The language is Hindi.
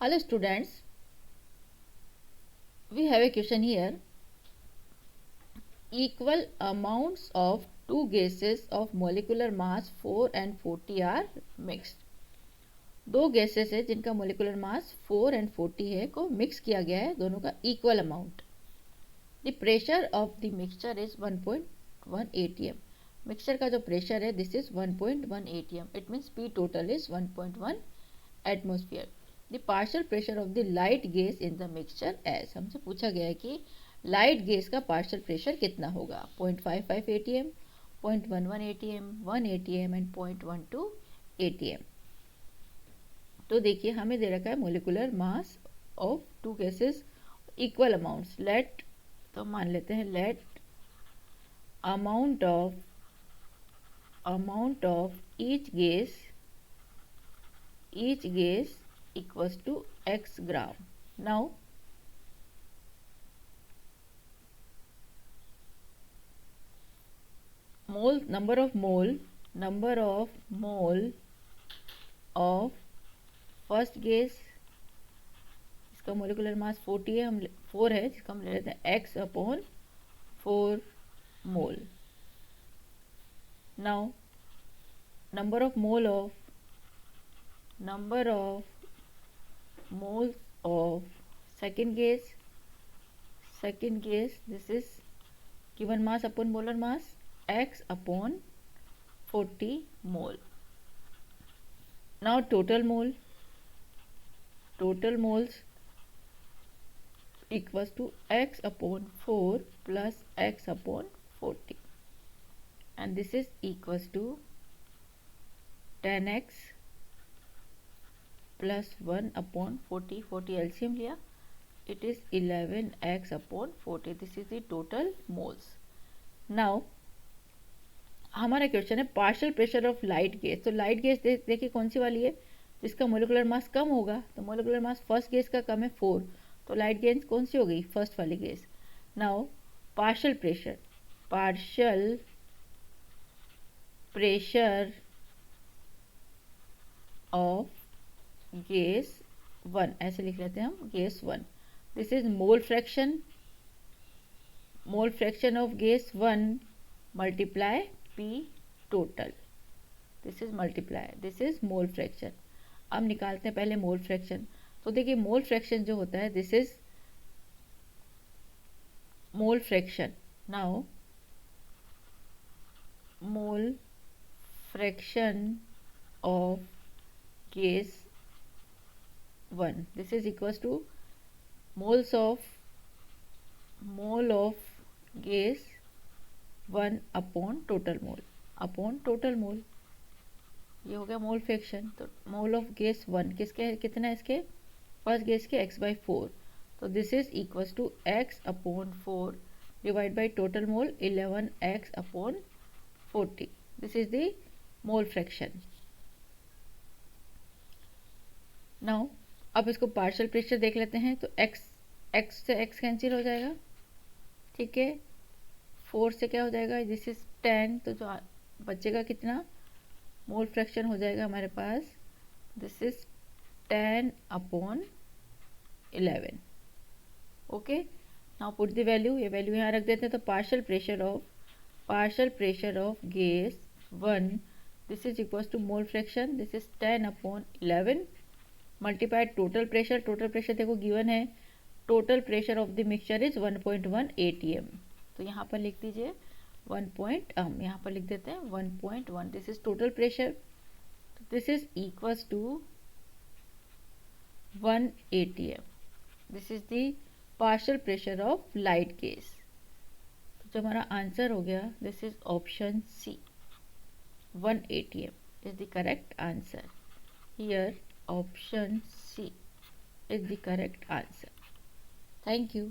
Hello students, we have a question here. Equal amounts of two gases of molecular mass 4 and 40 are mixed. दो गैसेस है जिनका मोलिकुलर मास 4 and 40 है को मिक्स किया गया है, दोनों का equal amount. The pressure of the mixture is 1.1 atm. Mixture का जो प्रेशर है this is 1.1 atm. It means P total is 1.1 atmosphere. The partial pressure of the light gas in the mixture as. हमसे पूछा गया है कि लाइट गैस का पार्शियल प्रेशर कितना होगा. 0.55 atm, 0.11 atm, 1 atm and 0.12 atm. तो देखिए हमें दे रखा है molecular mass of two gases equal amounts. Let, तो मान लेते हैं let amount of each gas equals to x gram. Now number of mole of first gas, इसका मोलिकुलर मास 40 है, हम 4 है जिसका हम ले लेते हैं x upon 4 mole. Now number of moles of second gas, this is given mass upon molar mass x upon 40 mole. Now total moles equals to x upon 4 plus x upon 40, and this is equals to 10x plus 1 upon 40 LCM लिया, it is 11x upon 40. this is the total moles. now हमारा क्वेश्चन है partial pressure of light gas. तो लाइट गैस देखिए कौन सी वाली है जिसका मोलिकुलर मास कम होगा. तो मोलिकुलर मास फर्स्ट गैस का कम है 4, तो लाइट गैस कौन सी हो गई, फर्स्ट वाली gas. Now partial pressure of gas 1, ऐसे लिख लेते हैं हम gas 1. This is mole fraction of gas 1 multiply P total. This is mole fraction. अब निकालते हैं पहले मोल फ्रैक्शन. तो देखिए मोल फ्रैक्शन जो होता है this is mole fraction. Now mole fraction of gas 1, this is equals to mole of gas 1 upon total mole. ये हो गया मोल फ्रैक्शन. तो मोल ऑफ गैस 1 किसके कितना है, इसके फर्स्ट गैस के x/4. तो this is equals to x upon 4 divide by total mole 11x upon 40. This is the mole fraction. Now अब इसको पार्शियल प्रेशर देख लेते हैं. तो x से x कैंसिल हो जाएगा, ठीक है. 4 से क्या हो जाएगा, दिस इज 10, तो जो बचेगा कितना, मोल फ्रैक्शन हो जाएगा हमारे पास this is 10 upon 11. Okay, now put the value, ये वैल्यू यहाँ रख देते हैं. तो partial pressure of gas 1 this is equals to mole fraction, this is 10 upon 11 multiplied total pressure देखो गिवन है. Total pressure of the mixture is 1.1 atm. तो यहाँ पर लिख दीजिए यहाँ पर लिख देते हैं 1.1. This is total pressure. This is equals to 1 atm. This is the partial pressure of light gas. तो जो हमारा आंसर हो गया this is option C, 1 atm is the correct answer. Here option C is the correct answer. Thank you.